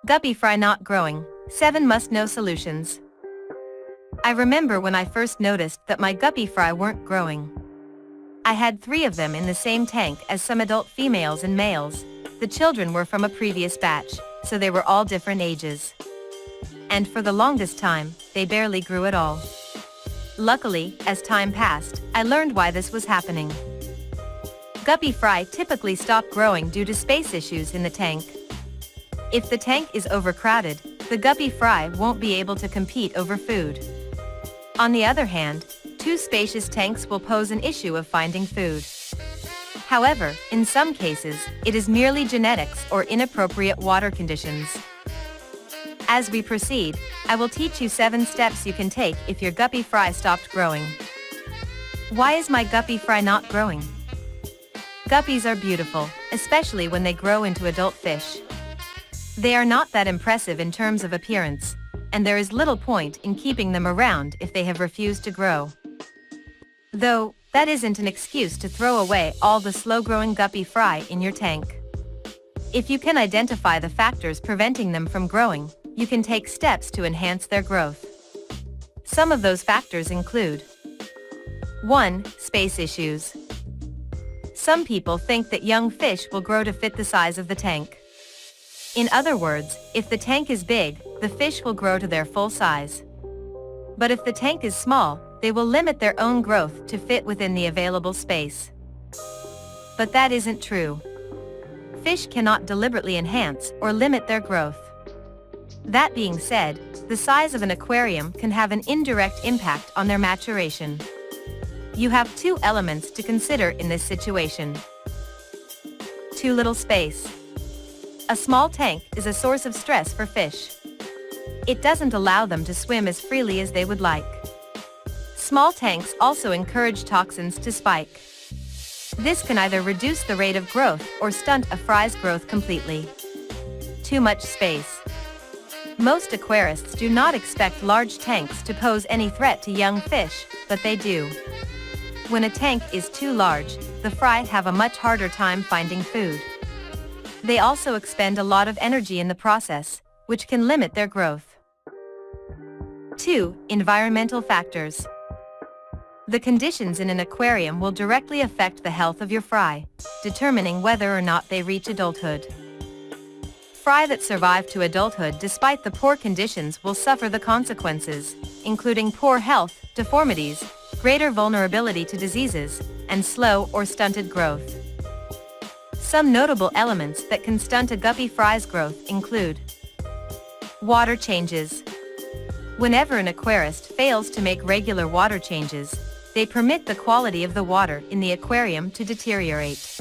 Guppy Fry Not Growing, 7 Must-Know Solutions. I remember when I first noticed that my guppy fry weren't growing. I had 3 of them in the same tank as some adult females and males. The children were from a previous batch, so they were all different ages. And for the longest time, they barely grew at all. Luckily, as time passed, I learned why this was happening. Guppy fry typically stop growing due to space issues in the tank. If the tank is overcrowded, the guppy fry won't be able to compete over food. On the other hand, too spacious tanks will pose an issue of finding food. However, in some cases, it is merely genetics or inappropriate water conditions. As we proceed, I will teach you 7 steps you can take if your guppy fry stopped growing. Why is my guppy fry not growing? Guppies are beautiful, especially when they grow into adult fish. They are not that impressive in terms of appearance, and there is little point in keeping them around if they have refused to grow. Though, that isn't an excuse to throw away all the slow-growing guppy fry in your tank. If you can identify the factors preventing them from growing, you can take steps to enhance their growth. Some of those factors include: 1. Space issues. Some people think that young fish will grow to fit the size of the tank. In other words, if the tank is big, the fish will grow to their full size. But if the tank is small, they will limit their own growth to fit within the available space. But that isn't true. Fish cannot deliberately enhance or limit their growth. That being said, the size of an aquarium can have an indirect impact on their maturation. You have 2 elements to consider in this situation. Too little space. A small tank is a source of stress for fish. It doesn't allow them to swim as freely as they would like. Small tanks also encourage toxins to spike. This can either reduce the rate of growth or stunt a fry's growth completely. Too much space. Most aquarists do not expect large tanks to pose any threat to young fish, but they do. When a tank is too large, the fry have a much harder time finding food. They also expend a lot of energy in the process, which can limit their growth. 2. Environmental factors. The conditions in an aquarium will directly affect the health of your fry, determining whether or not they reach adulthood. Fry that survive to adulthood despite the poor conditions will suffer the consequences, including poor health, deformities, greater vulnerability to diseases, and slow or stunted growth. Some notable elements that can stunt a guppy fry's growth include: water changes. Whenever an aquarist fails to make regular water changes, they permit the quality of the water in the aquarium to deteriorate.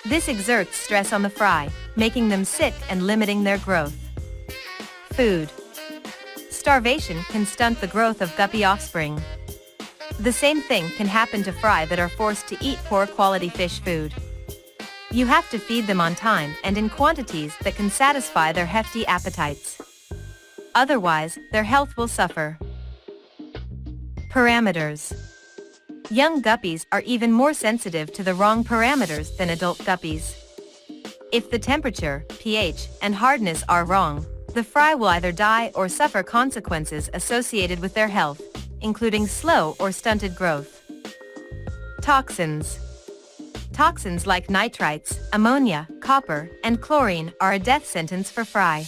This exerts stress on the fry, making them sick and limiting their growth. Food. Starvation can stunt the growth of guppy offspring. The same thing can happen to fry that are forced to eat poor quality fish food. You have to feed them on time and in quantities that can satisfy their hefty appetites. Otherwise, their health will suffer. Parameters. Young guppies are even more sensitive to the wrong parameters than adult guppies. If the temperature, pH, and hardness are wrong, the fry will either die or suffer consequences associated with their health, including slow or stunted growth. Toxins. Toxins like nitrites, ammonia, copper, and chlorine are a death sentence for fry.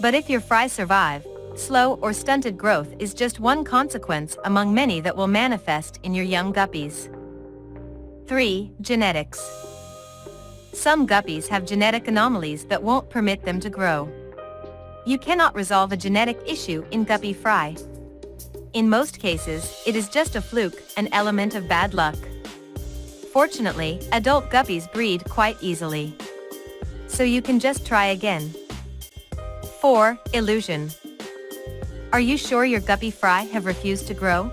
But if your fry survive, slow or stunted growth is just one consequence among many that will manifest in your young guppies. 3. Genetics. Some guppies have genetic anomalies that won't permit them to grow. You cannot resolve a genetic issue in guppy fry. In most cases, it is just a fluke, an element of bad luck. Fortunately, adult guppies breed quite easily. So you can just try again. 4. Illusion. Are you sure your guppy fry have refused to grow?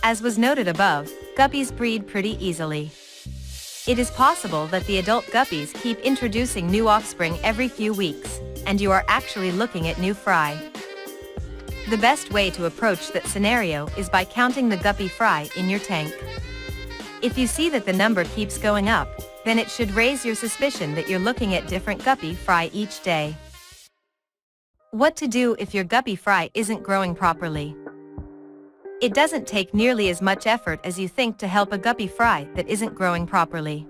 As was noted above, guppies breed pretty easily. It is possible that the adult guppies keep introducing new offspring every few weeks, and you are actually looking at new fry. The best way to approach that scenario is by counting the guppy fry in your tank. If you see that the number keeps going up, then it should raise your suspicion that you're looking at different guppy fry each day. What to do if your guppy fry isn't growing properly? It doesn't take nearly as much effort as you think to help a guppy fry that isn't growing properly.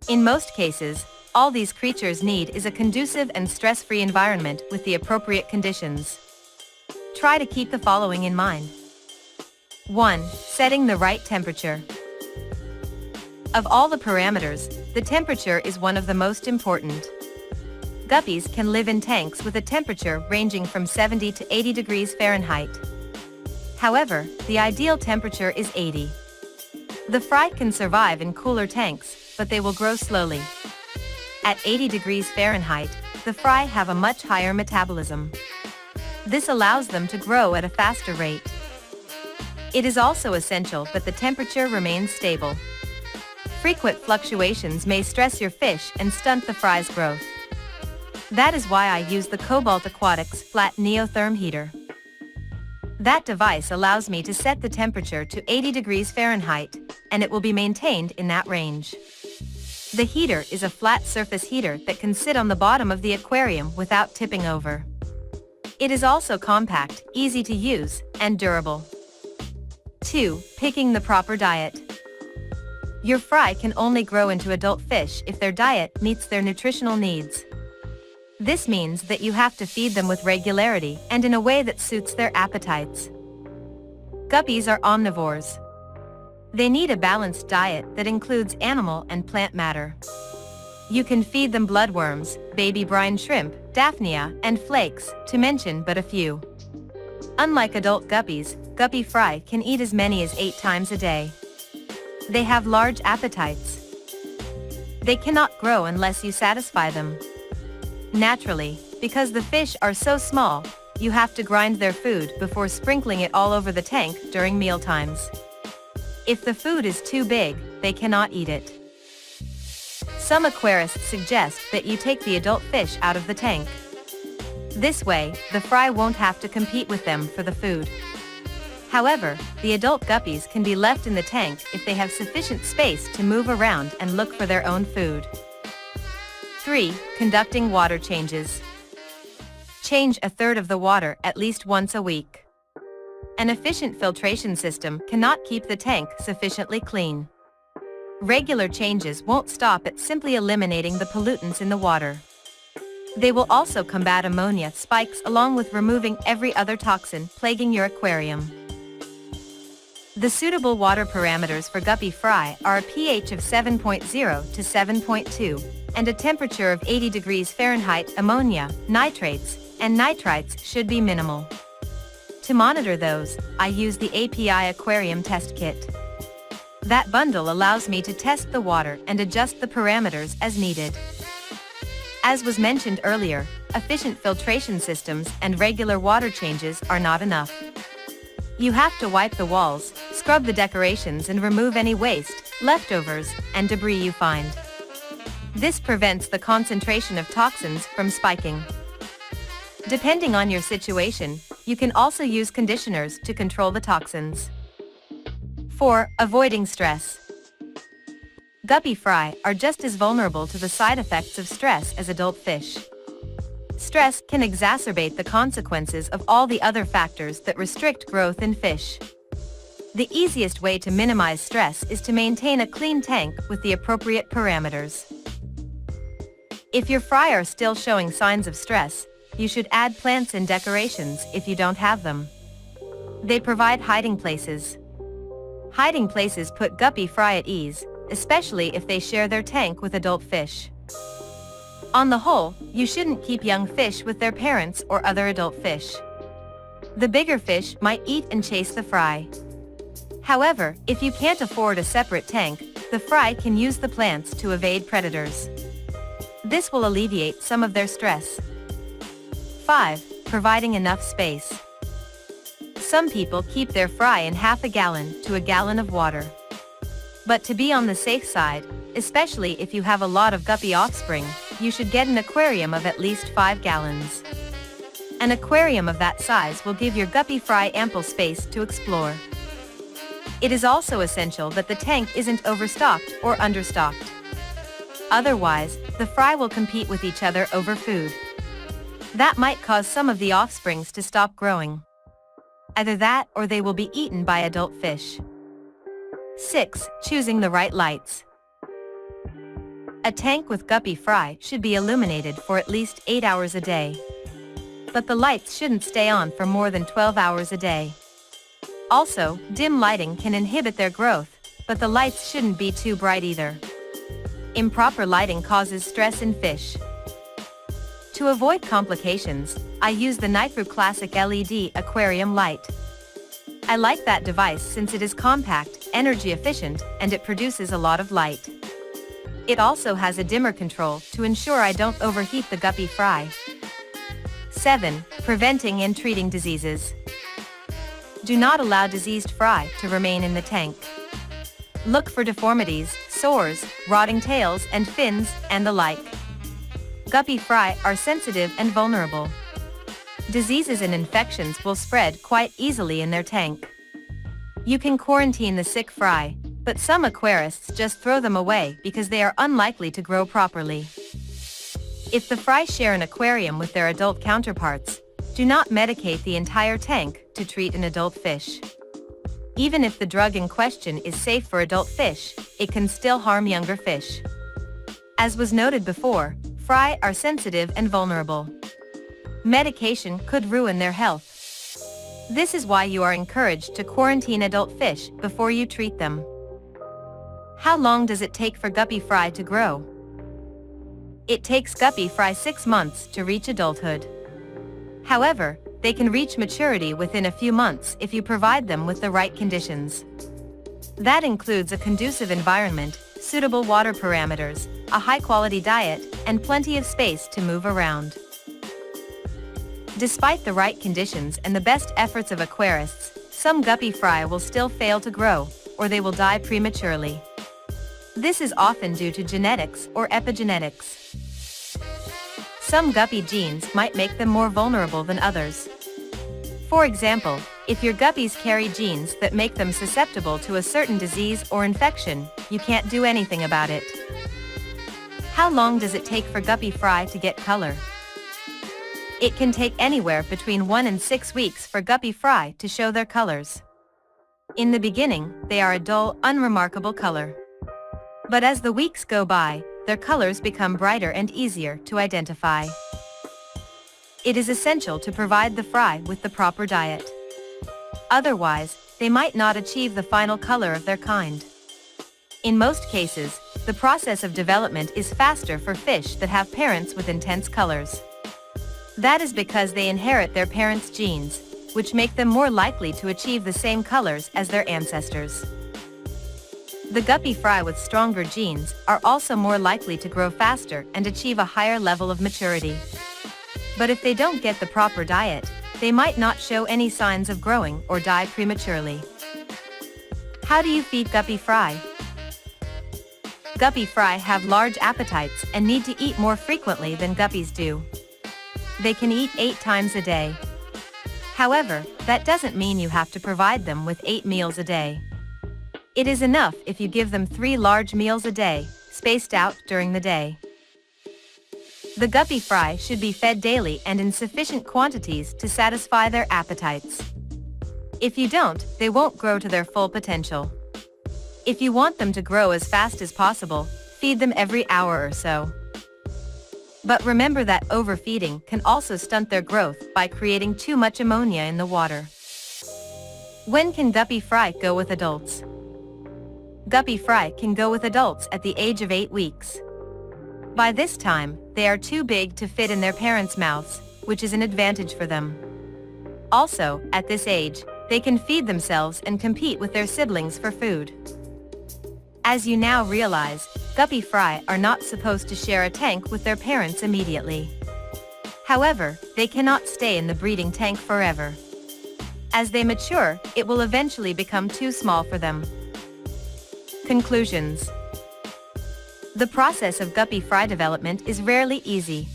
In most cases, all these creatures need is a conducive and stress-free environment with the appropriate conditions. Try to keep the following in mind. 1. Setting the right temperature. Of all the parameters, the temperature is one of the most important. Guppies can live in tanks with a temperature ranging from 70 to 80 degrees Fahrenheit. However, the ideal temperature is 80. The fry can survive in cooler tanks, but they will grow slowly. At 80 degrees Fahrenheit, the fry have a much higher metabolism. This allows them to grow at a faster rate. It is also essential that the temperature remains stable. Frequent fluctuations may stress your fish and stunt the fry's growth. That is why I use the Cobalt Aquatics flat Neo-Therm heater. That device allows me to set the temperature to 80 degrees Fahrenheit, and it will be maintained in that range. The heater is a flat surface heater that can sit on the bottom of the aquarium without tipping over. It is also compact, easy to use, and durable. 2. Picking the proper diet. Your fry can only grow into adult fish if their diet meets their nutritional needs. This means that you have to feed them with regularity and in a way that suits their appetites. Guppies are omnivores. They need a balanced diet that includes animal and plant matter. You can feed them bloodworms, baby brine shrimp, daphnia, and flakes, to mention but a few. Unlike adult guppies, guppy fry can eat as many as 8 times a day. They have large appetites. They cannot grow unless you satisfy them. Naturally, because the fish are so small, you have to grind their food before sprinkling it all over the tank during mealtimes. If the food is too big, they cannot eat it. Some aquarists suggest that you take the adult fish out of the tank. This way, the fry won't have to compete with them for the food. However, the adult guppies can be left in the tank if they have sufficient space to move around and look for their own food. 3. Conducting water changes. Change a third of the water at least once a week. An efficient filtration system cannot keep the tank sufficiently clean. Regular changes won't stop at simply eliminating the pollutants in the water. They will also combat ammonia spikes along with removing every other toxin plaguing your aquarium. The suitable water parameters for guppy fry are a pH of 7.0 to 7.2, and a temperature of 80 degrees Fahrenheit. Ammonia, nitrates, and nitrites should be minimal. To monitor those, I use the API Aquarium Test Kit. That bundle allows me to test the water and adjust the parameters as needed. As was mentioned earlier, efficient filtration systems and regular water changes are not enough. You have to wipe the walls, scrub the decorations and remove any waste, leftovers, and debris you find. This prevents the concentration of toxins from spiking. Depending on your situation, you can also use conditioners to control the toxins. 4. Avoiding stress. Guppy fry are just as vulnerable to the side effects of stress as adult fish. Stress can exacerbate the consequences of all the other factors that restrict growth in fish. The easiest way to minimize stress is to maintain a clean tank with the appropriate parameters. If your fry are still showing signs of stress, you should add plants and decorations if you don't have them. They provide hiding places. Hiding places put guppy fry at ease, especially if they share their tank with adult fish. On the whole, you shouldn't keep young fish with their parents or other adult fish. The bigger fish might eat and chase the fry. However, if you can't afford a separate tank, the fry can use the plants to evade predators. This will alleviate some of their stress. 5. Providing enough space. Some people keep their fry in half a gallon to a gallon of water. But to be on the safe side, especially if you have a lot of guppy offspring, you should get an aquarium of at least 5 gallons. An aquarium of that size will give your guppy fry ample space to explore. It is also essential that the tank isn't overstocked or understocked. Otherwise, the fry will compete with each other over food. That might cause some of the offsprings to stop growing. Either that or they will be eaten by adult fish. 6. Choosing the right lights. A tank with guppy fry should be illuminated for at least 8 hours a day. But the lights shouldn't stay on for more than 12 hours a day. Also, dim lighting can inhibit their growth, but the lights shouldn't be too bright either. Improper lighting causes stress in fish. To avoid complications, I use the NICREW ClassicLED aquarium light. I like that device since it is compact, energy efficient, and it produces a lot of light. It also has a dimmer control to ensure I don't overheat the guppy fry. 7. Preventing and treating diseases. Do not allow diseased fry to remain in the tank. Look for deformities, sores, rotting tails and fins, and the like. Guppy fry are sensitive and vulnerable. Diseases and infections will spread quite easily in their tank. You can quarantine the sick fry, but some aquarists just throw them away because they are unlikely to grow properly. If the fry share an aquarium with their adult counterparts, do not medicate the entire tank to treat an adult fish. Even if the drug in question is safe for adult fish, it can still harm younger fish. As was noted before, fry are sensitive and vulnerable. Medication could ruin their health. This is why you are encouraged to quarantine adult fish before you treat them. How long does it take for guppy fry to grow? It takes guppy fry 6 months to reach adulthood. However, they can reach maturity within a few months if you provide them with the right conditions. That includes a conducive environment, suitable water parameters, a high-quality diet, and plenty of space to move around. Despite the right conditions and the best efforts of aquarists, some guppy fry will still fail to grow, or they will die prematurely. This is often due to genetics or epigenetics. Some guppy genes might make them more vulnerable than others. For example, if your guppies carry genes that make them susceptible to a certain disease or infection, you can't do anything about it. How long does it take for guppy fry to get color? It can take anywhere between 1 and 6 weeks for guppy fry to show their colors. In the beginning, they are a dull, unremarkable color. But as the weeks go by, their colors become brighter and easier to identify. It is essential to provide the fry with the proper diet. Otherwise, they might not achieve the final color of their kind. In most cases, the process of development is faster for fish that have parents with intense colors. That is because they inherit their parents' genes, which make them more likely to achieve the same colors as their ancestors. The guppy fry with stronger genes are also more likely to grow faster and achieve a higher level of maturity. But if they don't get the proper diet, they might not show any signs of growing or die prematurely. How do you feed guppy fry? Guppy fry have large appetites and need to eat more frequently than guppies do. They can eat 8 times a day. However, that doesn't mean you have to provide them with 8 meals a day. It is enough if you give them 3 large meals a day, spaced out during the day. The guppy fry should be fed daily and in sufficient quantities to satisfy their appetites. If you don't, they won't grow to their full potential. If you want them to grow as fast as possible, feed them every hour or so. But remember that overfeeding can also stunt their growth by creating too much ammonia in the water. When can guppy fry go with adults? Guppy fry can go with adults at the age of 8 weeks. By this time, they are too big to fit in their parents' mouths, which is an advantage for them. Also, at this age, they can feed themselves and compete with their siblings for food. As you now realize, guppy fry are not supposed to share a tank with their parents immediately. However, they cannot stay in the breeding tank forever. As they mature, it will eventually become too small for them. Conclusions. The process of guppy fry development is rarely easy.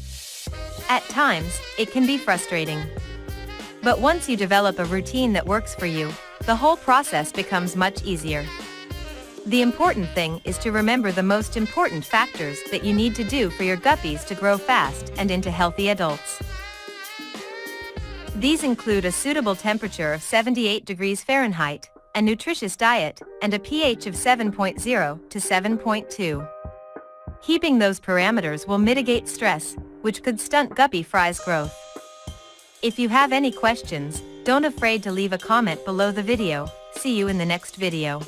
At times, it can be frustrating. But once you develop a routine that works for you, the whole process becomes much easier. The important thing is to remember the most important factors that you need to do for your guppies to grow fast and into healthy adults. These include a suitable temperature of 78 degrees Fahrenheit, a nutritious diet, and a pH of 7.0 to 7.2. Keeping those parameters will mitigate stress, which could stunt guppy fry's growth. If you have any questions, don't afraid to leave a comment below the video. See you in the next video.